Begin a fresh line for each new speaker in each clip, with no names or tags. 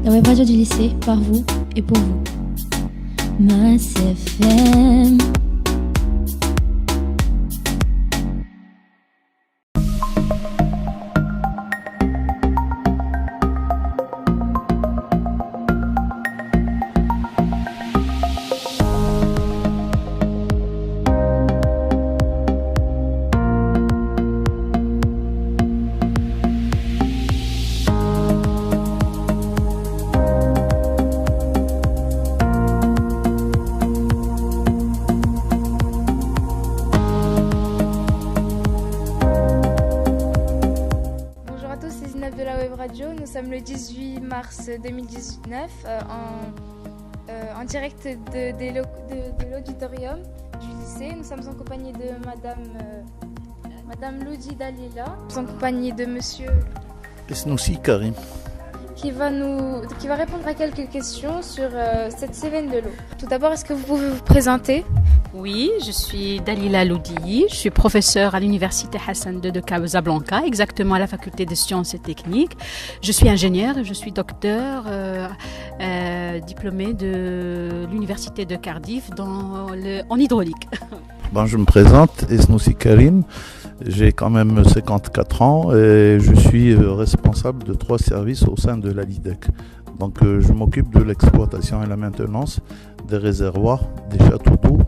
La web radio du lycée, par vous et pour vous. Mass FM.
de la web radio. Nous sommes le 18 mars 2019 en direct de l'auditorium du lycée. Nous sommes en compagnie de Madame Loudi Dalila. Nous sommes en compagnie de Monsieur
Esnoussi Karim
qui va répondre à quelques questions sur cette semaine de l'eau. Tout d'abord, est-ce que vous pouvez vous présenter ?
Oui, je suis Dalila Loudi, je suis professeure à l'université Hassan II de Casablanca, exactement à la faculté des sciences et techniques. Je suis ingénieure, je suis docteur diplômée de l'université de Cardiff en hydraulique.
Bon, je me présente, Esnoussi Karim, j'ai quand même 54 ans et je suis responsable de 3 services au sein de la LIDEC. Donc je m'occupe de l'exploitation et la maintenance des réservoirs, des châteaux d'eau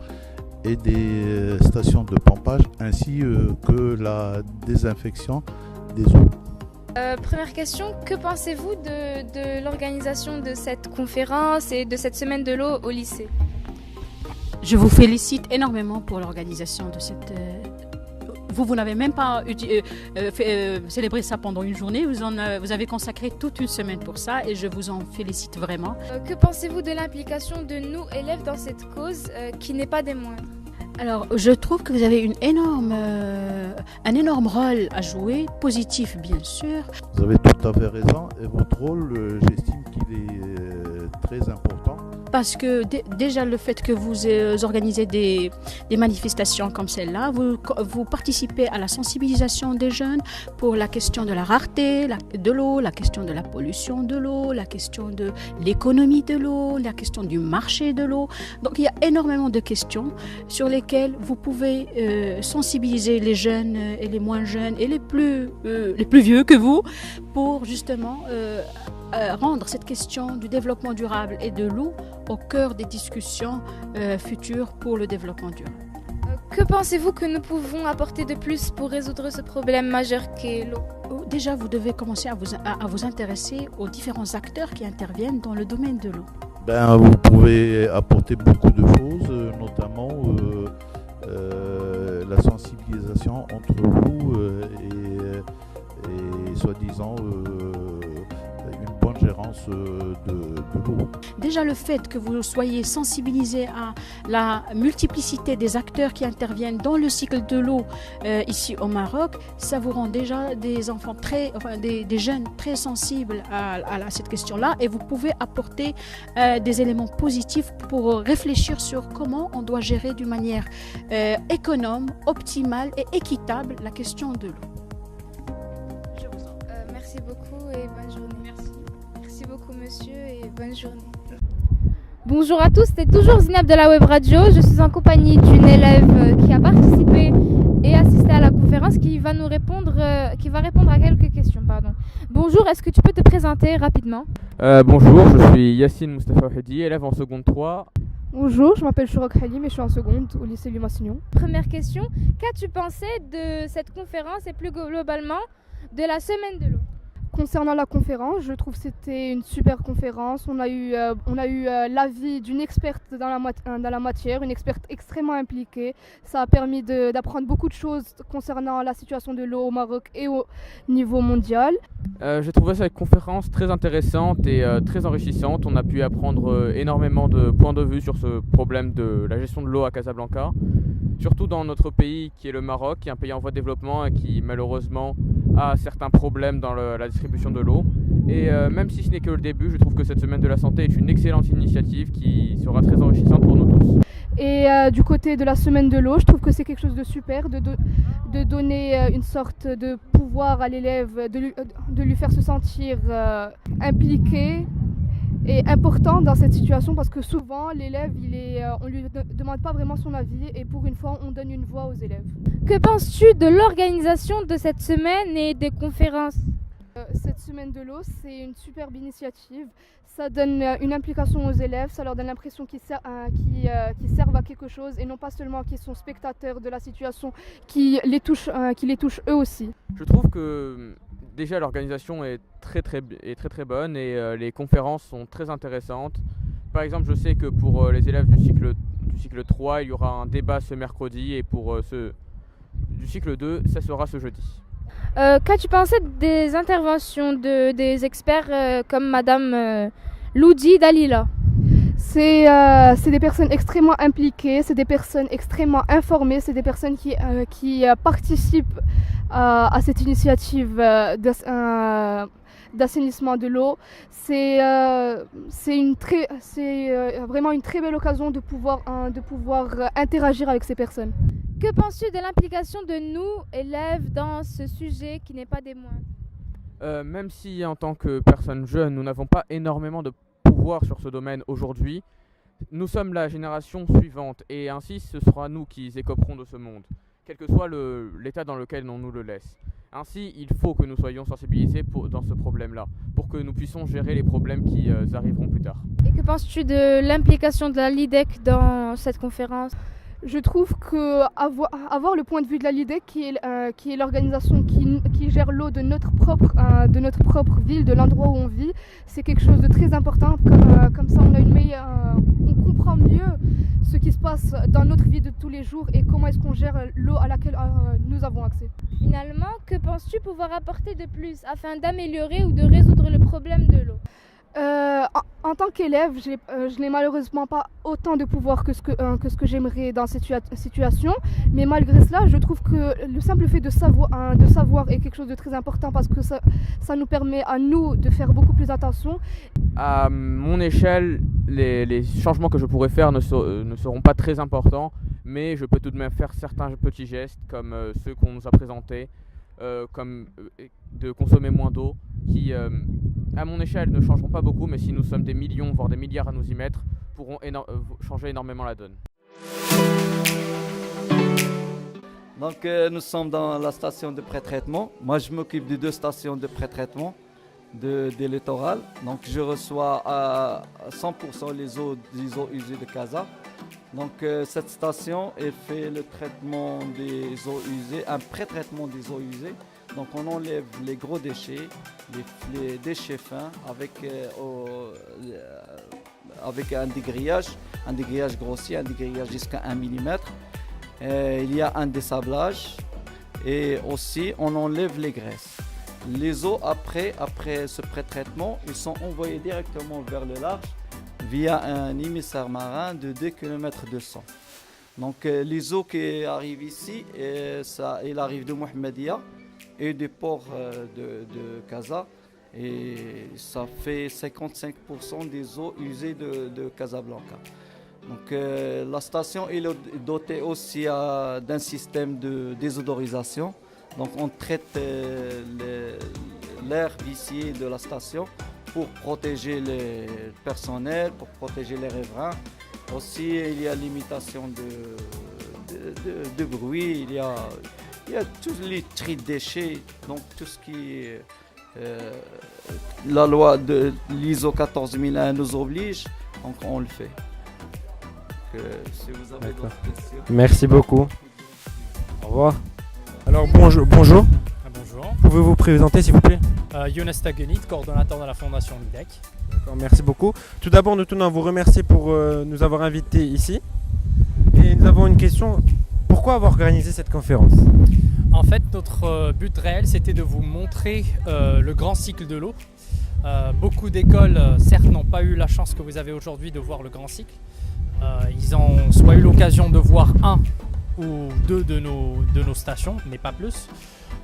et des stations de pompage ainsi que la désinfection des eaux.
Première question, que pensez-vous de l'organisation de cette conférence et de cette semaine de l'eau au lycée ?
Je vous félicite énormément pour l'organisation de cette... Vous n'avez même pas célébré ça pendant une journée, vous avez consacré toute une semaine pour ça et je vous en félicite vraiment.
Que pensez-vous de l'implication de nous, élèves, dans cette cause qui n'est pas des moindres ?
Alors, je trouve que vous avez un énorme rôle à jouer, positif bien sûr.
Vous avez tout à fait raison et votre rôle, j'estime qu'il est très important.
Parce que déjà le fait que vous organisez des manifestations comme celle-là, vous participez à la sensibilisation des jeunes pour la question de la rareté de l'eau, la question de la pollution de l'eau, la question de l'économie de l'eau, la question du marché de l'eau. Donc il y a énormément de questions sur lesquelles vous pouvez sensibiliser les jeunes et les moins jeunes et les plus vieux que vous pour justement rendre cette question du développement durable et de l'eau au cœur des discussions futures pour le développement durable.
Que pensez-vous que nous pouvons apporter de plus pour résoudre ce problème majeur qu'est l'eau ?
Déjà, vous devez commencer à vous intéresser aux différents acteurs qui interviennent dans le domaine de l'eau.
Vous pouvez apporter beaucoup de choses, notamment la sensibilisation entre vous et soi-disant une bonne gérance de l'eau.
Déjà le fait que vous soyez sensibilisés à la multiplicité des acteurs qui interviennent dans le cycle de l'eau ici au Maroc, ça vous rend déjà des enfants des jeunes très sensibles à cette question-là et vous pouvez apporter des éléments positifs pour réfléchir sur comment on doit gérer d'une manière économe, optimale et équitable la question de l'eau.
Merci beaucoup et bonne journée. Merci beaucoup monsieur et bonne journée. Bonjour à tous, c'est toujours Zinab de la web radio. Je suis en compagnie d'une élève qui a participé et assisté à la conférence qui va répondre à quelques questions. Bonjour, est-ce que tu peux te présenter rapidement ?
Bonjour, je suis Yassine Mustafa Hedi, élève en seconde 3.
Bonjour, je m'appelle Chourak Halim et je suis en seconde au lycée Lumassignon.
Première question, qu'as-tu pensé de cette conférence et plus globalement de la semaine de l'eau ?
Concernant la conférence, je trouve que c'était une super conférence. On a eu l'avis d'une experte dans la matière, une experte extrêmement impliquée. Ça a permis d'apprendre beaucoup de choses concernant la situation de l'eau au Maroc et au niveau mondial.
J'ai trouvé cette conférence très intéressante et très enrichissante. On a pu apprendre énormément de points de vue sur ce problème de la gestion de l'eau à Casablanca. Surtout dans notre pays qui est le Maroc, qui est un pays en voie de développement et qui malheureusement a certains problèmes dans la distribution de l'eau. Et même si ce n'est que le début, je trouve que cette semaine de la santé est une excellente initiative qui sera très enrichissante pour nous tous.
Et du côté de la semaine de l'eau, je trouve que c'est quelque chose de super, de donner une sorte de pouvoir à l'élève, de lui faire se sentir impliqué est important dans cette situation parce que souvent l'élève, on lui demande pas vraiment son avis et pour une fois on donne une voix aux élèves.
Que penses-tu de l'organisation de cette semaine et des conférences?
Cette semaine de l'eau, c'est une superbe initiative. Ça donne une implication aux élèves, ça leur donne l'impression qu'ils servent à quelque chose et non pas seulement qu'ils sont spectateurs de la situation qui les touche eux aussi.
Je trouve que déjà l'organisation est très bonne et les conférences sont très intéressantes. Par exemple, je sais que pour les élèves du cycle 3, il y aura un débat ce mercredi et pour ceux du cycle 2, ça sera ce jeudi.
Qu'as-tu pensé des interventions des experts comme Madame Loudi Dalila?
C'est des personnes extrêmement impliquées, c'est des personnes extrêmement informées, c'est des personnes qui participent à cette initiative d'assainissement de l'eau. C'est vraiment une très belle occasion de pouvoir interagir avec ces personnes.
Que penses-tu de l'implication de nous, élèves, dans ce sujet qui n'est pas des moindres?
Même si en tant que personnes jeunes, nous n'avons pas énormément de pouvoir sur ce domaine aujourd'hui, nous sommes la génération suivante et ainsi ce sera nous qui écoperons de ce monde, quel que soit l'état dans lequel on nous le laisse. Ainsi, il faut que nous soyons sensibilisés dans ce problème-là, pour que nous puissions gérer les problèmes qui arriveront plus tard.
Et que penses-tu de l'implication de la LIDEC dans cette conférence?
Je trouve qu'avoir le point de vue de la LIDEC, qui est l'organisation qui gère l'eau de notre propre ville, de l'endroit où on vit, c'est quelque chose de très important. Comme ça, on comprend mieux ce qui se passe dans notre vie de tous les jours et comment est-ce qu'on gère l'eau à laquelle nous avons accès.
Finalement, que penses-tu pouvoir apporter de plus afin d'améliorer ou de résoudre le problème de l'eau?
En tant qu'élève, je n'ai malheureusement pas autant de pouvoir que ce que j'aimerais dans cette situation, mais malgré cela, je trouve que le simple fait de savoir est quelque chose de très important parce que ça nous permet à nous de faire beaucoup plus attention.
À mon échelle, les changements que je pourrais faire ne seront pas très importants, mais je peux tout de même faire certains petits gestes comme ceux qu'on nous a présentés, comme de consommer moins d'eau, qui à mon échelle ne changeront pas beaucoup, mais si nous sommes des millions, voire des milliards à nous y mettre, pourront changer énormément la donne.
Donc nous sommes dans la station de pré-traitement. Moi je m'occupe de 2 stations de pré-traitement des littorales. Donc je reçois à 100% les eaux usées de Casa. Donc cette station elle fait le traitement des eaux usées, un pré-traitement des eaux usées. Donc on enlève les gros déchets, les déchets fins avec un dégrillage grossier, un dégrillage jusqu'à 1 mm. Il y a un dessablage et aussi on enlève les graisses. Les eaux après ce pré-traitement, ils sont envoyés directement vers le large via un émissaire marin de 2 km 200. Donc les eaux qui arrivent ici, elles arrivent de Mohammedia et des ports de Casa et ça fait 55% des eaux usées de Casablanca. Donc la station est dotée aussi d'un système de désodorisation. Donc on traite l'air vicié de la station pour protéger les personnels, pour protéger les riverains. Aussi il y a limitation de bruit, il y a tous les tri de déchets, donc tout ce qui la loi de l'ISO 14001 nous oblige, donc on le fait. Donc, si vous avez d'autres questions.
Merci beaucoup. Au revoir. Alors bonjour. Bonjour. Pouvez-vous vous présenter s'il vous plaît?
Younes Tagenit, coordonnateur de la Fondation LIDEC.
D'accord, merci beaucoup. Tout d'abord, nous tenons à vous remercier pour nous avoir invités ici. Et nous avons une question. Pourquoi avoir organisé cette conférence?
En fait, notre but réel, c'était de vous montrer le grand cycle de l'eau. Beaucoup d'écoles, certes, n'ont pas eu la chance que vous avez aujourd'hui de voir le grand cycle. Ils ont soit eu l'occasion de voir 1 ou 2 de nos stations, mais pas plus.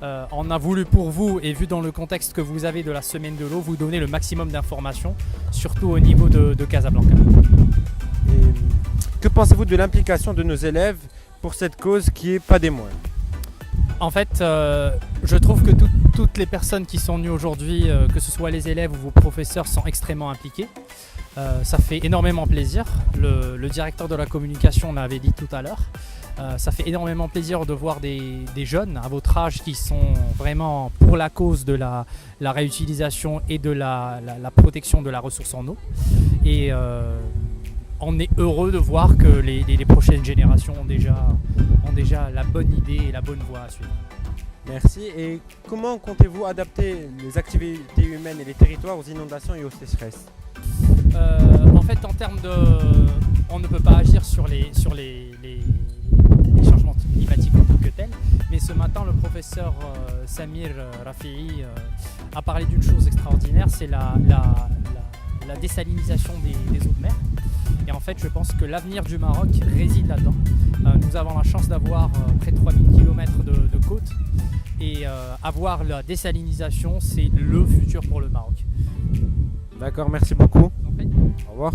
On a voulu pour vous, et vu dans le contexte que vous avez de la semaine de l'eau, vous donner le maximum d'informations, surtout au niveau de Casablanca.
Et que pensez-vous de l'implication de nos élèves pour cette cause qui n'est pas des moindres?
En fait, Je trouve que toutes les personnes qui sont venues aujourd'hui, que ce soit les élèves ou vos professeurs, sont extrêmement impliqués. Ça fait énormément plaisir. Le directeur de la communication l'avait dit tout à l'heure. Ça fait énormément plaisir de voir des jeunes à votre âge qui sont vraiment pour la cause de la réutilisation et de la protection de la ressource en eau. Et on est heureux de voir que les prochaines générations ont déjà la bonne idée et la bonne voie à suivre.
Merci. Et comment comptez-vous adapter les activités humaines et les territoires aux inondations et aux sécheresses?
En fait, en termes de... On ne peut pas agir sur les changements climatiques en tant que tels, mais ce matin, le professeur Samir Rafi'i a parlé d'une chose extraordinaire, c'est la désalinisation des eaux de mer. Et en fait, je pense que l'avenir du Maroc réside là-dedans. Nous avons la chance d'avoir près de 3000 km de côte, et avoir la désalinisation, c'est le futur pour le Maroc.
D'accord, merci beaucoup. Au revoir.